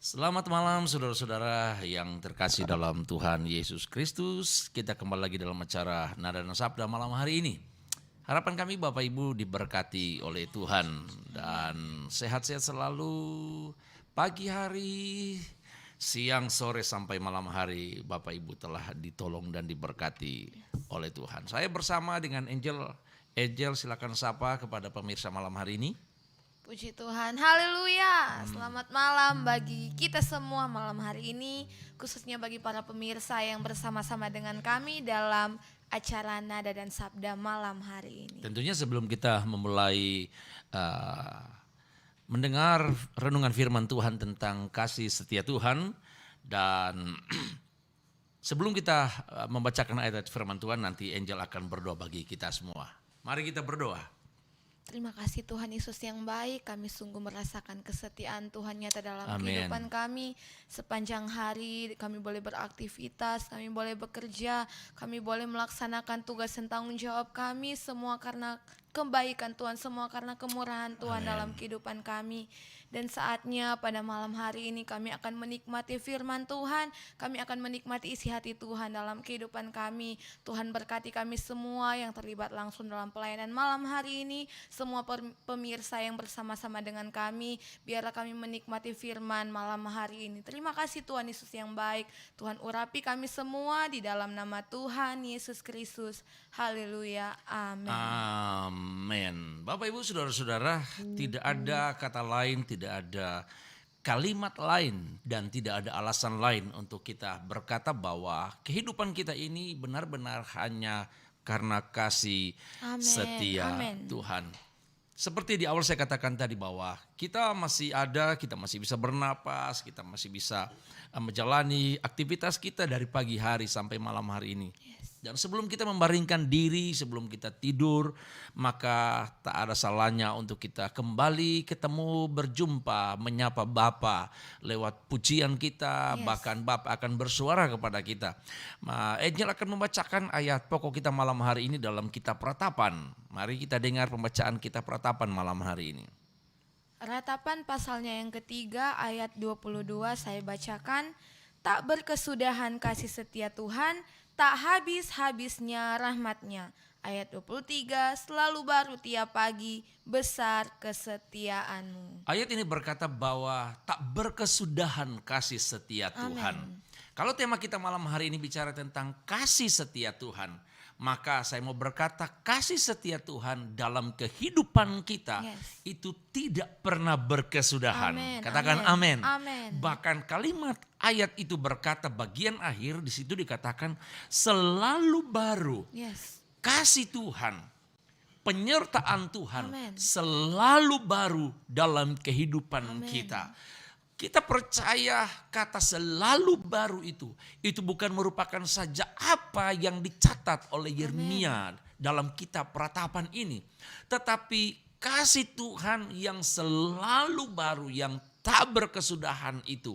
Selamat malam saudara-saudara yang terkasih dalam Tuhan Yesus Kristus. Kita kembali lagi dalam acara Nada dan Sabda malam hari ini. Harapan kami Bapak Ibu diberkati oleh Tuhan dan sehat-sehat selalu pagi hari, siang, sore sampai malam hari Bapak Ibu telah ditolong dan diberkati oleh Tuhan. Saya bersama dengan Angel. Angel silakan sapa kepada pemirsa malam hari ini. Puji Tuhan, haleluya. Selamat malam bagi kita semua malam hari ini, khususnya bagi para pemirsa yang bersama-sama dengan kami dalam acara Nada dan Sabda malam hari ini. Tentunya sebelum kita memulai mendengar renungan firman Tuhan tentang kasih setia Tuhan dan sebelum kita membacakan ayat firman Tuhan, nanti Angel akan berdoa bagi kita semua. Mari kita berdoa. Terima kasih Tuhan Yesus yang baik, kami sungguh merasakan kesetiaan Tuhan nyata dalam Amin. kehidupan kami. Sepanjang hari kami boleh beraktivitas, kami boleh bekerja, kami boleh melaksanakan tugas dan tanggung jawab kami, semua karena kebaikan Tuhan, semua karena kemurahan Tuhan Amin. dalam kehidupan kami. Dan saatnya pada malam hari ini kami akan menikmati firman Tuhan, kami akan menikmati isi hati Tuhan dalam kehidupan kami. Tuhan berkati kami semua yang terlibat langsung dalam pelayanan malam hari ini, semua pemirsa yang bersama-sama dengan kami, biarlah kami menikmati firman malam hari ini. Terima kasih Tuhan Yesus yang baik, Tuhan urapi kami semua di dalam nama Tuhan Yesus Kristus. Haleluya, amin. Amin. Bapak Ibu saudara-saudara, tidak ada kata lain, tidak ada kalimat lain dan tidak ada alasan lain untuk kita berkata bahwa kehidupan kita ini benar-benar hanya karena kasih Amin. setia Amin. Tuhan. Seperti di awal saya katakan tadi bahwa kita masih ada, kita masih bisa bernapas, kita masih bisa menjalani aktivitas kita dari pagi hari sampai malam hari ini. Dan sebelum kita membaringkan diri, sebelum kita tidur, maka tak ada salahnya untuk kita kembali ketemu, berjumpa, menyapa Bapa lewat pujian kita, bahkan Bapa akan bersuara kepada kita. Angel akan membacakan ayat pokok kita malam hari ini dalam kitab Ratapan. Mari kita dengar pembacaan kitab Ratapan malam hari ini. Ratapan pasalnya yang ketiga ayat 22 saya bacakan. Tak berkesudahan kasih setia Tuhan, tak habis-habisnya rahmatnya. Ayat 23, selalu baru tiap pagi, besar kesetiaanmu. Ayat ini berkata bahwa tak berkesudahan kasih setia Tuhan. Kalau tema kita malam hari ini bicara tentang kasih setia Tuhan, maka saya mau berkata kasih setia Tuhan dalam kehidupan kita itu tidak pernah berkesudahan. Amin, Katakan amin, amin. amin. Bahkan kalimat ayat itu berkata bagian akhir di situ dikatakan selalu baru. Kasih Tuhan, penyertaan Tuhan selalu baru dalam kehidupan kita. Kita percaya kata selalu baru itu bukan merupakan saja apa yang dicatat oleh Yeremia dalam kitab Ratapan ini. Tetapi kasih Tuhan yang selalu baru, yang tak berkesudahan itu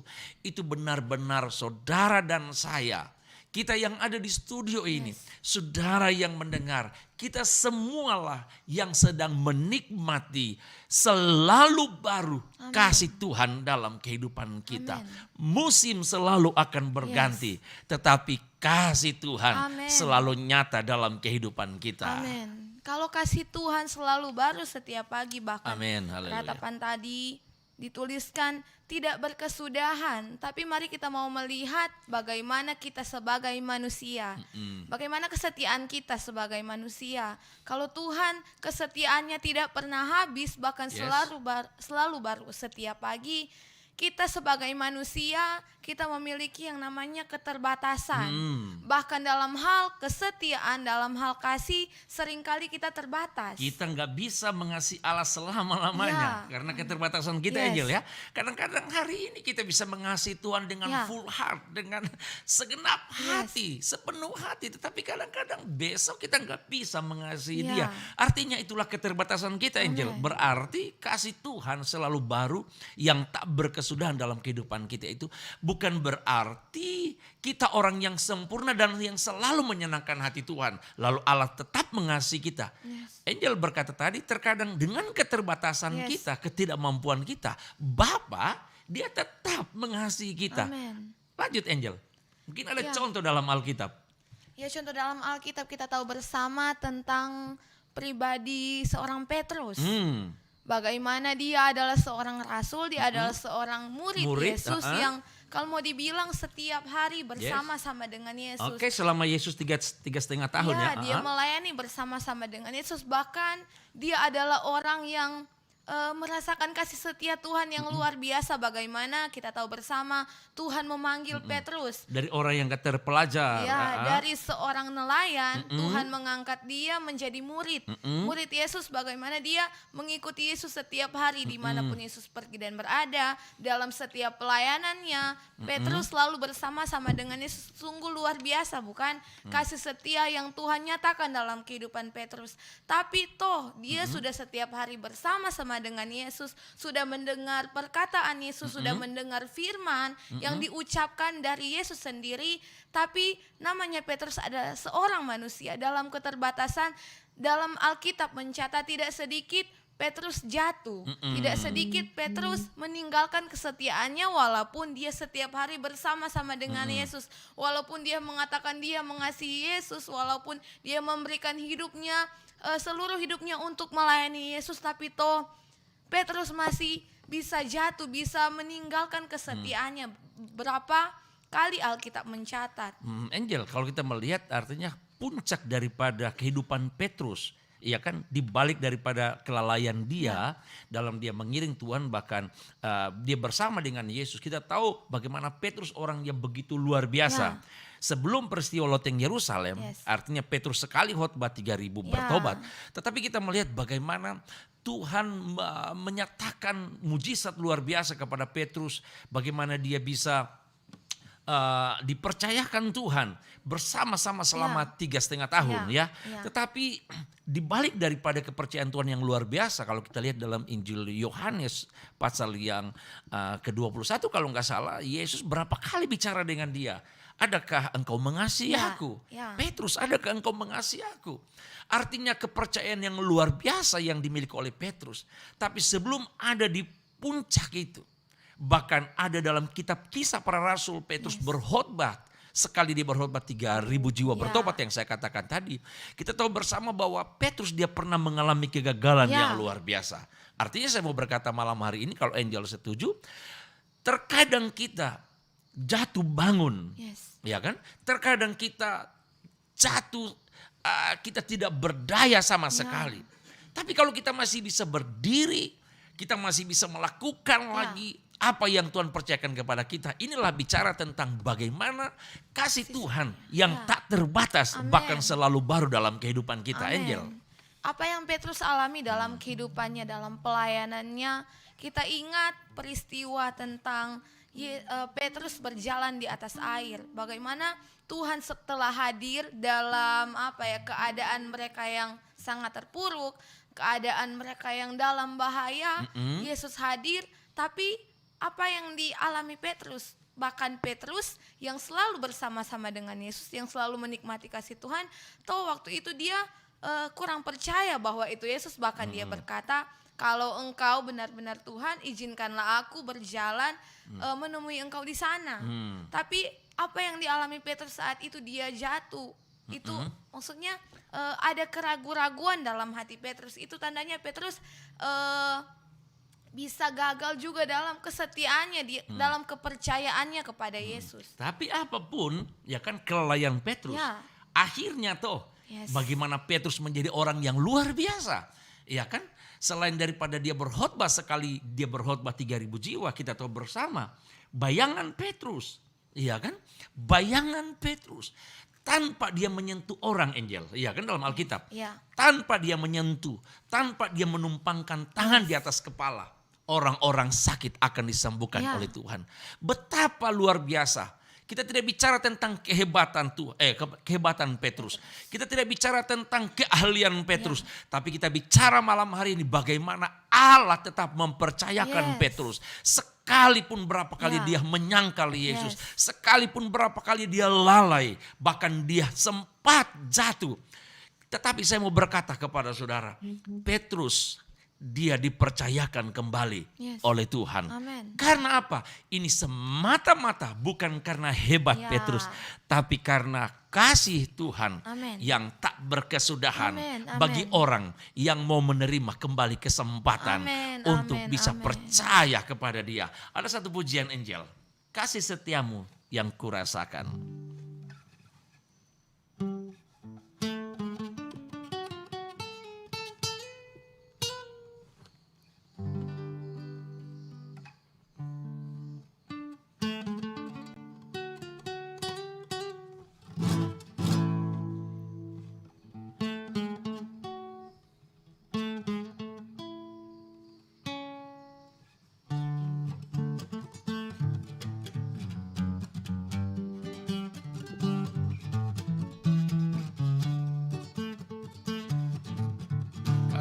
benar-benar saudara dan saya. Kita yang ada di studio ini, saudara yang mendengar, kita semualah yang sedang menikmati selalu baru kasih Tuhan dalam kehidupan kita. Musim selalu akan berganti, tetapi kasih Tuhan selalu nyata dalam kehidupan kita. Amin. Kalau kasih Tuhan selalu baru setiap pagi, bahkan Haleluya. Ratapan tadi dituliskan tidak berkesudahan, tapi mari kita mau melihat bagaimana kita sebagai manusia, bagaimana kesetiaan kita sebagai manusia. Kalau Tuhan kesetiaannya tidak pernah habis, bahkan selalu baru setiap pagi, kita sebagai manusia kita memiliki yang namanya keterbatasan. Bahkan dalam hal kesetiaan, dalam hal kasih, seringkali kita terbatas. Kita nggak bisa mengasihi Allah selama-lamanya karena keterbatasan kita, Angel ya. Kadang-kadang hari ini kita bisa mengasihi Tuhan dengan full heart, dengan segenap hati, sepenuh hati. Tetapi kadang-kadang besok kita nggak bisa mengasihi Dia. Artinya itulah keterbatasan kita, Angel. Berarti kasih Tuhan selalu baru yang tak berkesudahan dalam kehidupan kita itu bukan berarti kita orang yang sempurna dan yang selalu menyenangkan hati Tuhan. Lalu Allah tetap mengasihi kita. Angel berkata tadi terkadang dengan keterbatasan kita, ketidakmampuan kita, Bapa dia tetap mengasihi kita. Amen. Lanjut Angel, mungkin ada Ya. contoh dalam Alkitab. Ya, contoh dalam Alkitab kita tahu bersama tentang pribadi seorang Petrus. Bagaimana dia adalah seorang rasul, dia adalah seorang murid Yesus yang kalau mau dibilang setiap hari bersama-sama dengan Yesus. Oke, selama Yesus 3,5 tahun ya. Dia melayani bersama-sama dengan Yesus. Bahkan dia adalah orang yang merasakan kasih setia Tuhan yang luar biasa. Bagaimana kita tahu bersama Tuhan memanggil Petrus. Dari orang yang gak terpelajar. Dari seorang nelayan, Tuhan mengangkat dia menjadi murid. Murid Yesus, bagaimana dia mengikuti Yesus setiap hari dimanapun Yesus pergi dan berada. Dalam setiap pelayanannya, Petrus selalu bersama-sama dengan Yesus. Sungguh luar biasa, bukan? Kasih setia yang Tuhan nyatakan dalam kehidupan Petrus. Tapi toh dia sudah setiap hari bersama-sama dengan Yesus, sudah mendengar perkataan Yesus, sudah mendengar firman yang diucapkan dari Yesus sendiri. Tapi namanya Petrus adalah seorang manusia dalam keterbatasan. Dalam Alkitab mencatat tidak sedikit Petrus jatuh, tidak sedikit Petrus meninggalkan kesetiaannya walaupun dia setiap hari bersama-sama dengan Yesus, walaupun dia mengatakan dia mengasihi Yesus, walaupun dia memberikan hidupnya, seluruh hidupnya untuk melayani Yesus, tapi toh Petrus masih bisa jatuh, bisa meninggalkan kesetiaannya. Berapa kali Alkitab mencatat. Angel, kalau kita melihat artinya puncak daripada kehidupan Petrus, ya kan, dibalik daripada kelalaian dia dalam dia mengiring Tuhan, bahkan dia bersama dengan Yesus. Kita tahu bagaimana Petrus orang yang begitu luar biasa. Sebelum peristiwa loteng Yerusalem, artinya Petrus sekali khotbah 3.000 bertobat. Tetapi kita melihat bagaimana Tuhan menyatakan mujizat luar biasa kepada Petrus. Bagaimana dia bisa dipercayakan Tuhan bersama-sama selama 3,5 tahun ya. Tetapi dibalik daripada kepercayaan Tuhan yang luar biasa, kalau kita lihat dalam Injil Yohanes pasal yang ke-21 kalau nggak salah, Yesus berapa kali bicara dengan dia. Adakah engkau mengasihi aku? Petrus, adakah engkau mengasihi aku? Artinya kepercayaan yang luar biasa yang dimiliki oleh Petrus. Tapi sebelum ada di puncak itu, bahkan ada dalam kitab Kisah Para Rasul, Petrus berkhotbah. Sekali dia berkhotbah 3.000 jiwa bertobat yang saya katakan tadi. Kita tahu bersama bahwa Petrus dia pernah mengalami kegagalan yang luar biasa. Artinya saya mau berkata malam hari ini, kalau Angel setuju, terkadang kita jatuh bangun, ya kan? Terkadang kita jatuh, kita tidak berdaya sama sekali. Tapi kalau kita masih bisa berdiri, kita masih bisa melakukan lagi apa yang Tuhan percayakan kepada kita. Inilah bicara tentang bagaimana kasih Tuhan yang tak terbatas, bahkan selalu baru dalam kehidupan kita. Angel. Apa yang Petrus alami dalam kehidupannya, dalam pelayanannya, kita ingat peristiwa tentang Petrus berjalan di atas air. Bagaimana Tuhan setelah hadir dalam keadaan mereka yang sangat terpuruk, keadaan mereka yang dalam bahaya, Yesus hadir. Tapi apa yang dialami Petrus? Bahkan Petrus yang selalu bersama-sama dengan Yesus, yang selalu menikmati kasih Tuhan, toh waktu itu dia kurang percaya bahwa itu Yesus. Bahkan dia berkata, kalau engkau benar-benar Tuhan, izinkanlah aku berjalan menemui engkau di sana. Tapi apa yang dialami Petrus saat itu, dia jatuh. Itu maksudnya ada keraguan-raguan dalam hati Petrus. Itu tandanya Petrus bisa gagal juga dalam kesetiaannya, dalam kepercayaannya kepada Yesus. Tapi apapun, ya kan, kelalaian Petrus, akhirnya toh bagaimana Petrus menjadi orang yang luar biasa, ya kan? Selain daripada dia berkhotbah, sekali dia berkhotbah 3.000 jiwa, kita tahu bersama bayangan Petrus, iya kan? Bayangan Petrus tanpa dia menyentuh orang, Angel, iya kan, dalam Alkitab. Tanpa dia menyentuh, tanpa dia menumpangkan tangan di atas kepala, orang-orang sakit akan disembuhkan oleh Tuhan. Betapa luar biasa. Kita tidak bicara tentang kehebatan Petrus. Kita tidak bicara tentang keahlian Petrus. Tapi kita bicara malam hari ini bagaimana Allah tetap mempercayakan Petrus. Sekalipun berapa kali dia menyangkal Yesus. Sekalipun berapa kali dia lalai. Bahkan dia sempat jatuh. Tetapi saya mau berkata kepada saudara, Petrus dia dipercayakan kembali oleh Tuhan. Amen. Karena apa? Ini semata-mata bukan karena hebat Petrus, tapi karena kasih Tuhan yang tak berkesudahan bagi orang yang mau menerima kembali kesempatan untuk bisa percaya kepada dia. Ada satu pujian Angel, kasih setiamu yang kurasakan.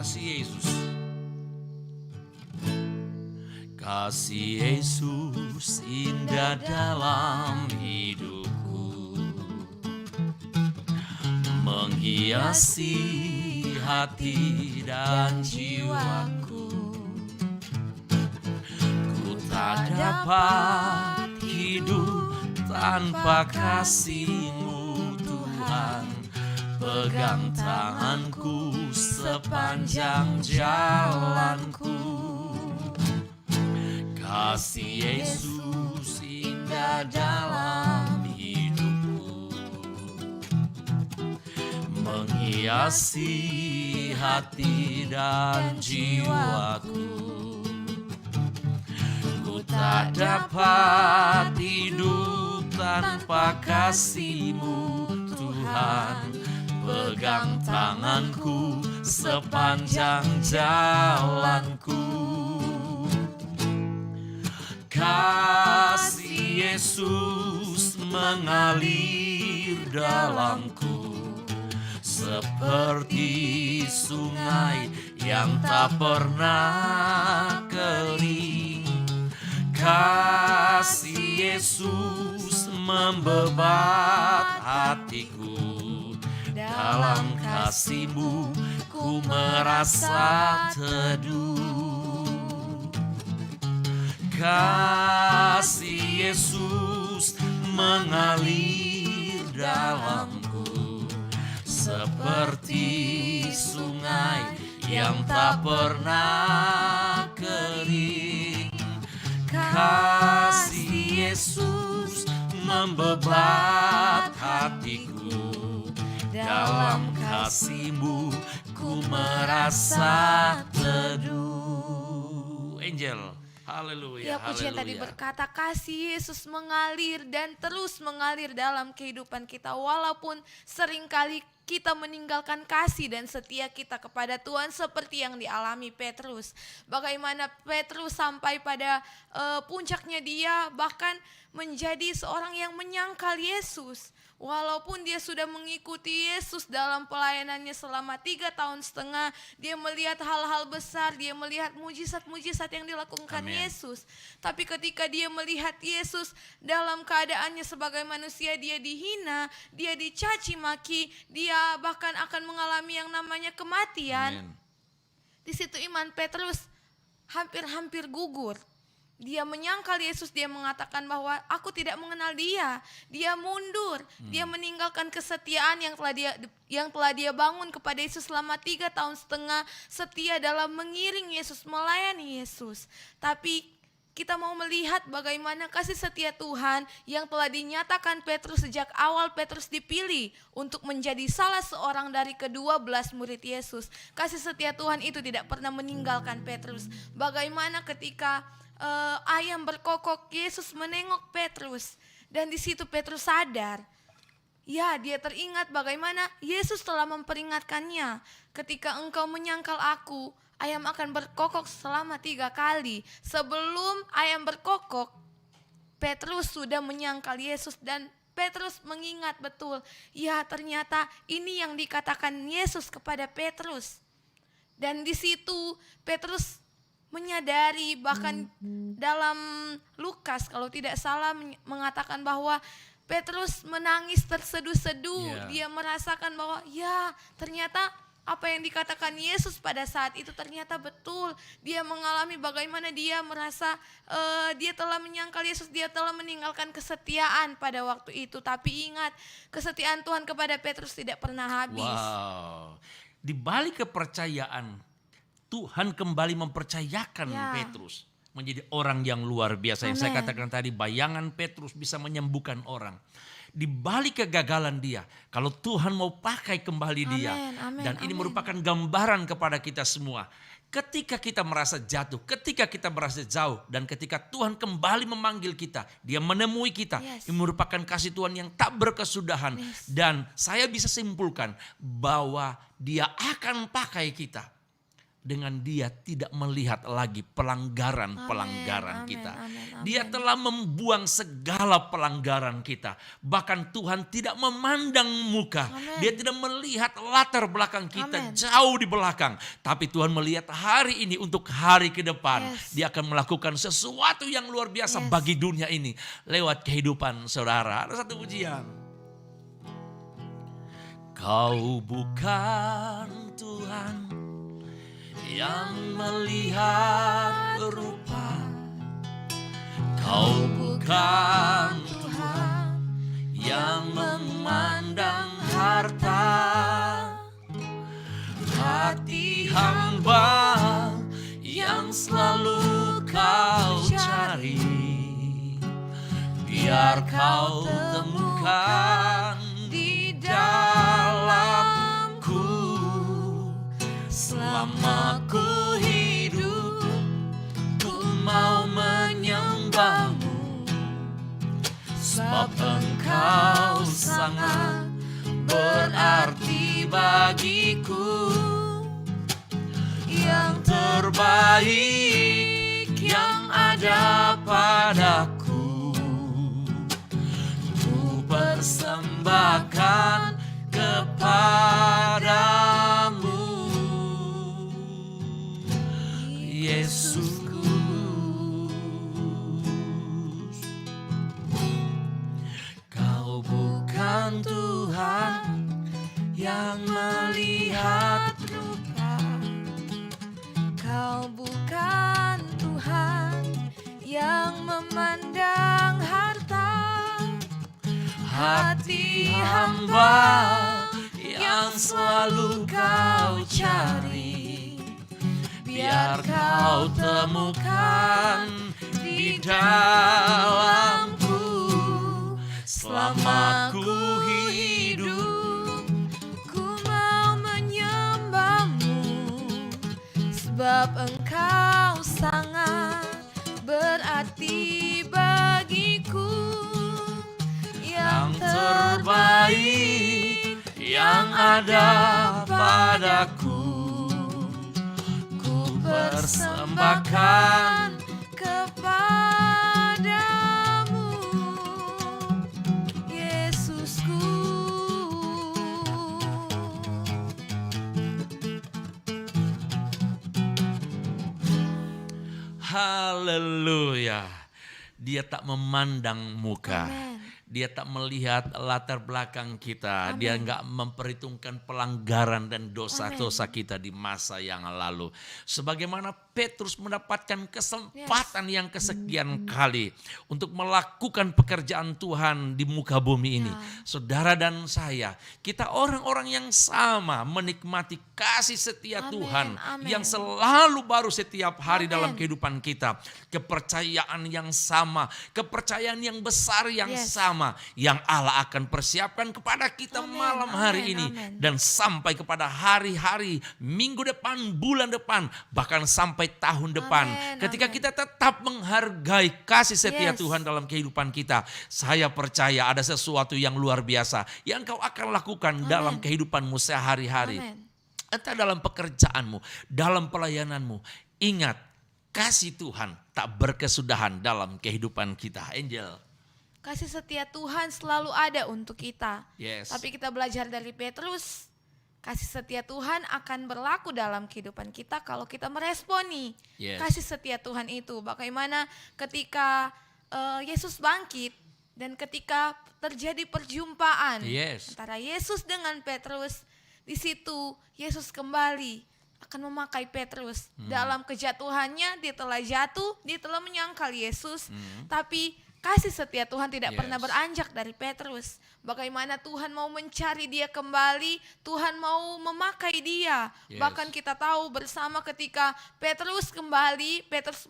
Kasih Yesus. Kasih Yesus indah dalam hidupku, menghiasi hati dan jiwaku. Ku tak dapat hidup tanpa kasih-Mu Tuhan. Pegang tanganku sepanjang jalanku. Kasih Yesus indah dalam hidupku, menghiasi hati dan jiwaku. Ku tak dapat hidup tanpa kasih-Mu Tuhan. Pegang tanganku sepanjang jalanku. Kasih Yesus mengalir dalamku, seperti sungai yang tak pernah kering. Kasih Yesus membebat hatiku. Dalam kasih-Mu ku merasa teduh. Kasih Yesus mengalir dalamku, seperti sungai yang tak pernah kering. Kasih Yesus membebat hatiku. Dalam kasih-Mu ku merasa teduh. Angel, haleluya. Ya, pujian tadi berkata kasih Yesus mengalir dan terus mengalir dalam kehidupan kita. Walaupun seringkali kita meninggalkan kasih dan setia kita kepada Tuhan seperti yang dialami Petrus. Bagaimana Petrus sampai pada puncaknya dia bahkan menjadi seorang yang menyangkal Yesus. Walaupun dia sudah mengikuti Yesus dalam pelayanannya selama 3,5 tahun, dia melihat hal-hal besar, dia melihat mujizat-mujizat yang dilakukan Yesus. Tapi ketika dia melihat Yesus dalam keadaannya sebagai manusia, dia dihina, dia dicaci maki, dia bahkan akan mengalami yang namanya kematian. Di situ iman Petrus hampir-hampir gugur. Dia menyangkal Yesus, dia mengatakan bahwa aku tidak mengenal dia. Dia mundur, dia meninggalkan kesetiaan yang telah dia bangun kepada Yesus selama 3,5 tahun, setia dalam mengiring Yesus, melayani Yesus. Tapi kita mau melihat bagaimana kasih setia Tuhan yang telah dinyatakan Petrus sejak awal Petrus dipilih untuk menjadi salah seorang dari ke-12 murid Yesus. Kasih setia Tuhan itu tidak pernah meninggalkan Petrus. Bagaimana ketika ayam berkokok, Yesus menengok Petrus dan di situ Petrus sadar. Ya, dia teringat bagaimana Yesus telah memperingatkannya, ketika engkau menyangkal aku, ayam akan berkokok selama 3 kali. Sebelum ayam berkokok, Petrus sudah menyangkal Yesus dan Petrus mengingat betul, ya ternyata ini yang dikatakan Yesus kepada Petrus. Dan di situ Petrus menyadari, bahkan dalam Lukas kalau tidak salah mengatakan bahwa Petrus menangis terseduh-seduh. Dia merasakan bahwa ya ternyata apa yang dikatakan Yesus pada saat itu ternyata betul. Dia mengalami bagaimana dia merasa dia telah menyangkal Yesus, dia telah meninggalkan kesetiaan pada waktu itu. Tapi ingat, kesetiaan Tuhan kepada Petrus tidak pernah habis. Wow. Di balik kepercayaan, Tuhan kembali mempercayakan Petrus menjadi orang yang luar biasa. Yang saya katakan tadi, bayangan Petrus bisa menyembuhkan orang. Di balik kegagalan dia, kalau Tuhan mau pakai kembali dia. Dan ini merupakan gambaran kepada kita semua. Ketika kita merasa jatuh, ketika kita merasa jauh, dan ketika Tuhan kembali memanggil kita, dia menemui kita. Ini merupakan kasih Tuhan yang tak berkesudahan. Dan saya bisa simpulkan bahwa dia akan pakai kita. Dengan dia tidak melihat lagi pelanggaran-pelanggaran kita. Dia telah membuang segala pelanggaran kita. Bahkan Tuhan tidak memandang muka. Dia tidak melihat latar belakang kita jauh di belakang. Tapi Tuhan melihat hari ini untuk hari ke depan. Dia akan melakukan sesuatu yang luar biasa bagi dunia ini. Lewat kehidupan saudara. Ada satu pujian. Kau bukan Tuhan yang melihat rupa, kau bukan Tuhan yang memandang harta. Hati hamba yang selalu kau cari, biar kau temukan di dalamku. Selama ku hidup, ku mau menyembahmu, sebab Engkau sangat berarti bagiku. Yang terbaik yang ada padaku, ku persembahkan kepadamu, Yesusku. Kau bukan Tuhan yang melihat rupa, kau bukan Tuhan yang memandang harta. Hati hamba yang selalu kau cari, biar kau temukan di dalamku. Selama ku hidup, ku mau menyembahmu, sebab Engkau sangat berarti bagiku. yang terbaik yang ada padaku, ku persembahkan kepadamu, Yesusku. Haleluya. Dia tak memandang muka. Amen. Dia tak melihat latar belakang kita. Amen. Dia enggak memperhitungkan pelanggaran dan dosa-dosa kita di masa yang lalu. Sebagaimana Petrus mendapatkan kesempatan yang kesekian kali untuk melakukan pekerjaan Tuhan di muka bumi ini. Saudara dan saya, kita orang-orang yang sama menikmati kasih setia Tuhan yang selalu baru setiap hari dalam kehidupan kita. Kepercayaan yang sama, kepercayaan yang besar yang sama, yang Allah akan persiapkan kepada kita malam hari ini. Dan sampai kepada hari-hari, minggu depan, bulan depan, bahkan sampai tahun depan. Ketika kita tetap menghargai kasih setia Tuhan dalam kehidupan kita, saya percaya ada sesuatu yang luar biasa yang kau akan lakukan dalam kehidupanmu sehari-hari. Entah dalam pekerjaanmu, dalam pelayananmu. Ingat, kasih Tuhan tak berkesudahan dalam kehidupan kita. Angel. Kasih setia Tuhan selalu ada untuk kita. Yes. Tapi kita belajar dari Petrus, kasih setia Tuhan akan berlaku dalam kehidupan kita kalau kita meresponi kasih setia Tuhan itu. Bagaimana ketika Yesus bangkit dan ketika terjadi perjumpaan antara Yesus dengan Petrus, Di situ Yesus kembali akan memakai Petrus. Dalam kejatuhannya dia telah jatuh, dia telah menyangkal Yesus, tapi kasih setia Tuhan tidak pernah beranjak dari Petrus. Bagaimana Tuhan mau mencari dia kembali, Tuhan mau memakai dia. Bahkan kita tahu bersama ketika Petrus kembali, Petrus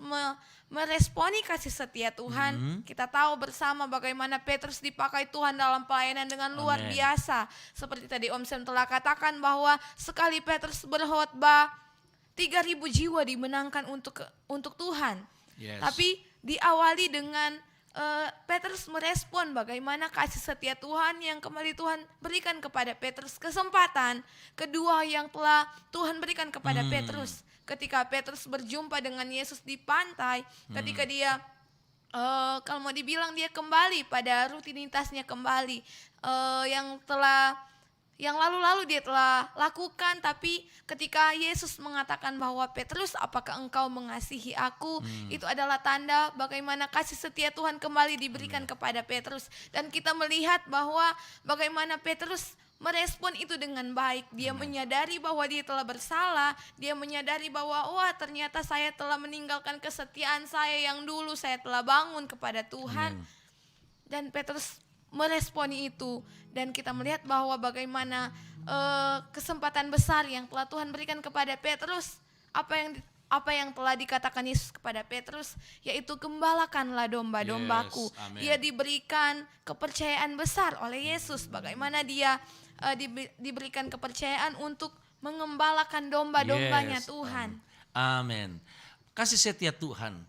meresponi kasih setia Tuhan. Kita tahu bersama bagaimana Petrus dipakai Tuhan dalam pelayanan dengan luar biasa. Seperti tadi Om Sam telah katakan bahwa sekali Petrus berkhotbah, 3.000 jiwa dimenangkan untuk Tuhan. Tapi diawali dengan Petrus merespon bagaimana kasih setia Tuhan yang kembali Tuhan berikan kepada Petrus, kesempatan kedua yang telah Tuhan berikan kepada Petrus. Ketika Petrus berjumpa dengan Yesus di pantai, ketika dia kalau mau dibilang dia kembali pada rutinitasnya kembali, yang lalu-lalu dia telah lakukan, tapi ketika Yesus mengatakan bahwa Petrus, apakah engkau mengasihi aku? Itu adalah tanda bagaimana kasih setia Tuhan kembali diberikan kepada Petrus. Dan kita melihat bahwa bagaimana Petrus merespon itu dengan baik. Dia menyadari bahwa dia telah bersalah, dia menyadari bahwa ternyata saya telah meninggalkan kesetiaan saya yang dulu saya telah bangun kepada Tuhan. Dan Petrus meresponi itu, dan kita melihat bahwa bagaimana kesempatan besar yang telah Tuhan berikan kepada Petrus, apa yang telah dikatakan Yesus kepada Petrus, yaitu gembalakanlah domba-dombaku. Dia diberikan kepercayaan besar oleh Yesus, bagaimana dia diberikan kepercayaan untuk mengembalakan domba-dombanya Tuhan. Amin. Kasih setia Tuhan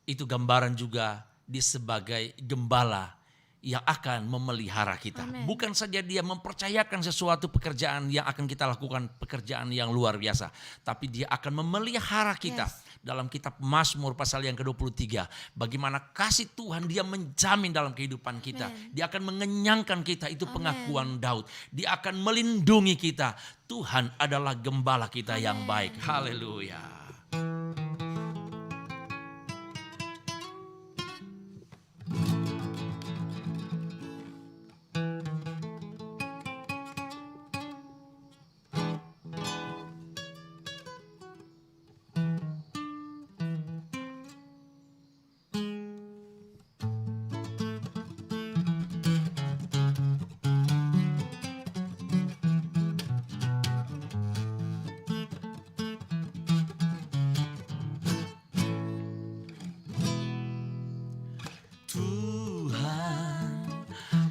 itu gambaran juga dia sebagai gembala yang akan memelihara kita. Bukan saja dia mempercayakan sesuatu pekerjaan yang akan kita lakukan, pekerjaan yang luar biasa, tapi dia akan memelihara kita. Dalam kitab Mazmur pasal yang ke-23, bagaimana kasih Tuhan dia menjamin dalam kehidupan kita. Dia akan mengenyangkan kita, itu pengakuan Daud. Dia akan melindungi kita. Tuhan adalah gembala kita yang baik. Haleluya.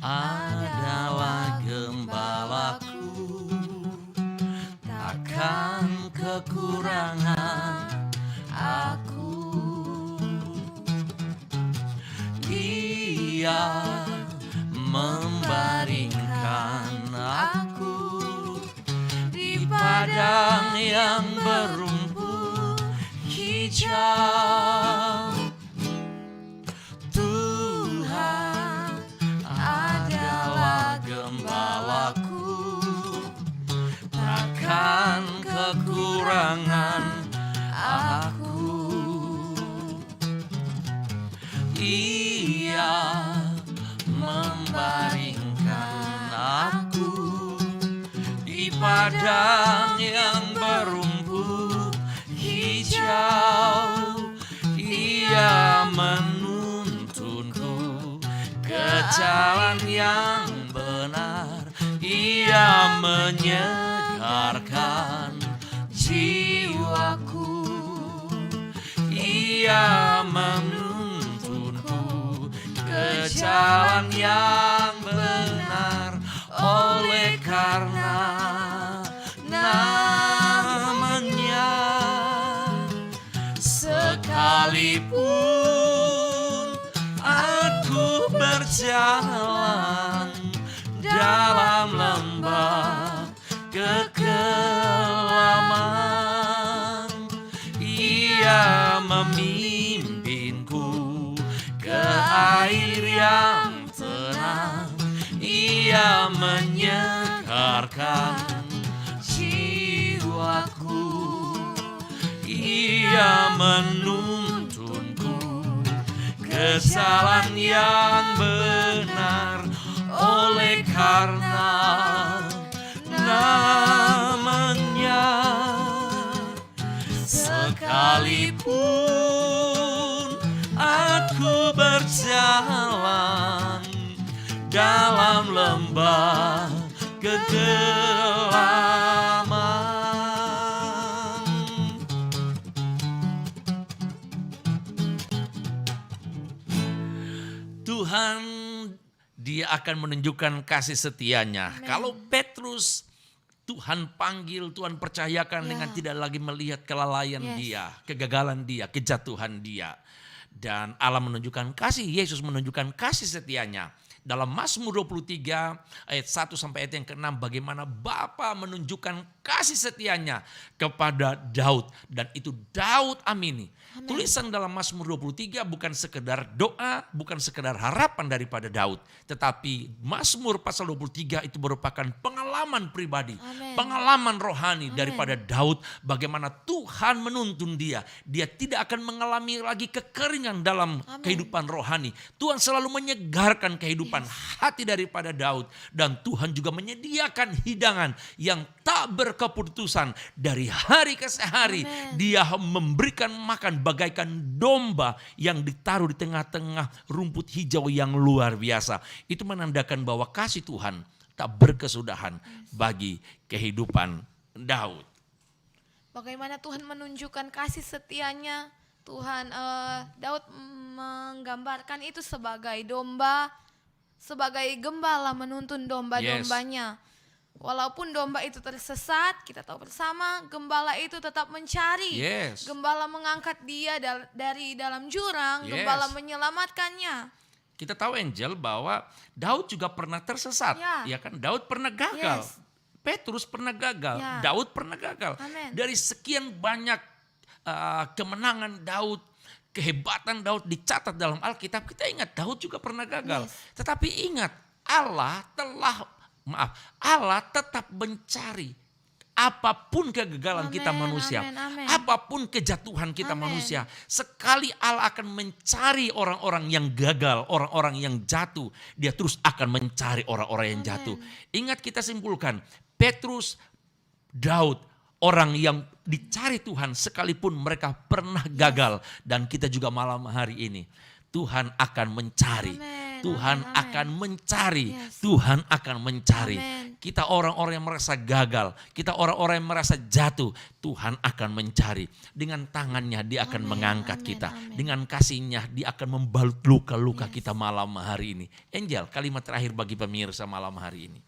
Adalah gembalaku, takkan kekurangan aku. Dia membaringkan aku di padang yang berumput hijau. Takkan kekurangan aku. Dia membaringkan aku di padang yang berumput hijau. Dia menuntunku ke jalan yang benar. Ia menyegarkan jiwaku. Ia menuntunku ke jalan yang benar. Oleh karena namanya, sekalipun aku berjalan dalam lembah kekelaman, Ia memimpinku ke air yang tenang. Ia menyegarkan jiwaku. Ia menuntunku ke jalan yang benar. Oleh karena namanya. Sekalipun aku berjalan dalam lembah kegelapan, Tuhan dia akan menunjukkan kasih setianya. Amen. Kalau Petrus Tuhan panggil, Tuhan percayakan dengan tidak lagi melihat kelalaian dia, kegagalan dia, kejatuhan dia. Dan Allah menunjukkan kasih, Yesus menunjukkan kasih setianya. Dalam Mazmur 23 ayat 1 sampai ayat yang ke-6, bagaimana Bapa menunjukkan kasih setianya kepada Daud. Dan itu Daud amini. Amen. Tulisan dalam Mazmur 23 bukan sekedar doa, bukan sekedar harapan daripada Daud. Tetapi Mazmur pasal 23 itu merupakan pengalaman pribadi, Amen. pengalaman rohani Amen. daripada Daud. Bagaimana Tuhan menuntun dia. Dia tidak akan mengalami lagi kekeringan dalam Amen. kehidupan rohani. Tuhan selalu menyegarkan kehidupan hati daripada Daud. Dan Tuhan juga menyediakan hidangan yang tak berkeputusan. Dari hari ke hari Amen. dia memberikan makan bagaikan domba yang ditaruh di tengah-tengah rumput hijau yang luar biasa. Itu menandakan bahwa kasih Tuhan tak berkesudahan bagi kehidupan Daud. Bagaimana Tuhan menunjukkan kasih setianya. Tuhan Daud menggambarkan itu sebagai domba, sebagai gembala menuntun domba-dombanya. Walaupun domba itu tersesat, kita tahu bersama gembala itu tetap mencari. Gembala mengangkat dia dari dalam jurang, gembala menyelamatkannya. Kita tahu Angel bahwa Daud juga pernah tersesat, ya kan? Daud pernah gagal. Petrus pernah gagal, Daud pernah gagal. Amen. Dari sekian banyak kemenangan Daud, kehebatan Daud dicatat dalam Alkitab, kita ingat Daud juga pernah gagal. Tetapi ingat, Allah tetap mencari apapun kegagalan kita manusia, apapun kejatuhan kita manusia. Sekali Allah akan mencari orang-orang yang gagal, orang-orang yang jatuh, dia terus akan mencari orang-orang yang jatuh. Ingat, kita simpulkan, Petrus, Daud, orang yang dicari Tuhan sekalipun mereka pernah gagal. Dan kita juga malam hari ini, Tuhan akan mencari. Tuhan akan mencari, Tuhan akan mencari. Kita orang-orang yang merasa gagal, kita orang-orang yang merasa jatuh, Tuhan akan mencari. Dengan tangannya dia akan mengangkat kita. Dengan kasihnya dia akan membalut luka-luka kita malam hari ini. Angel, kalimat terakhir bagi pemirsa malam hari ini.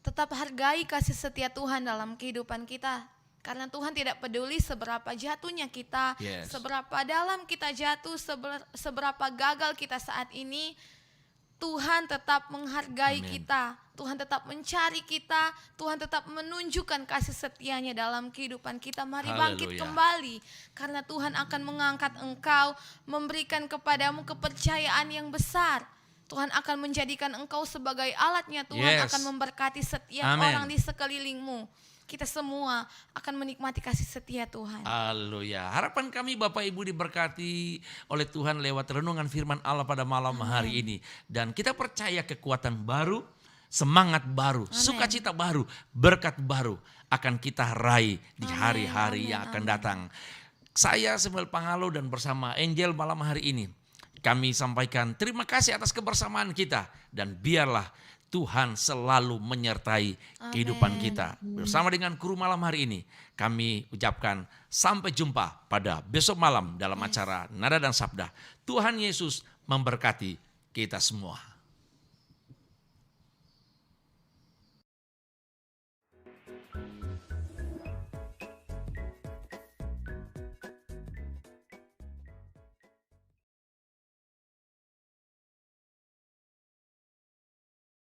Tetap hargai kasih setia Tuhan dalam kehidupan kita. Karena Tuhan tidak peduli seberapa jatuhnya kita, seberapa dalam kita jatuh, seberapa gagal kita saat ini. Tuhan tetap menghargai kita, Tuhan tetap mencari kita, Tuhan tetap menunjukkan kasih setianya dalam kehidupan kita. Mari bangkit kembali, karena Tuhan akan mengangkat engkau, memberikan kepadamu kepercayaan yang besar. Tuhan akan menjadikan engkau sebagai alatnya. Tuhan akan memberkati setiap orang di sekelilingmu. Kita semua akan menikmati kasih setia Tuhan. Haleluya. Harapan kami Bapak Ibu diberkati oleh Tuhan lewat renungan firman Allah pada malam hari ini. Dan kita percaya kekuatan baru, semangat baru, sukacita baru, berkat baru akan kita raih di hari-hari yang akan datang. Saya Samuel Pangalo dan bersama Angel malam hari ini, kami sampaikan terima kasih atas kebersamaan kita. Dan biarlah Tuhan selalu menyertai kehidupan kita. Bersama dengan kru malam hari ini, kami ucapkan sampai jumpa pada besok malam dalam acara Nada dan Sabda. Tuhan Yesus memberkati kita semua.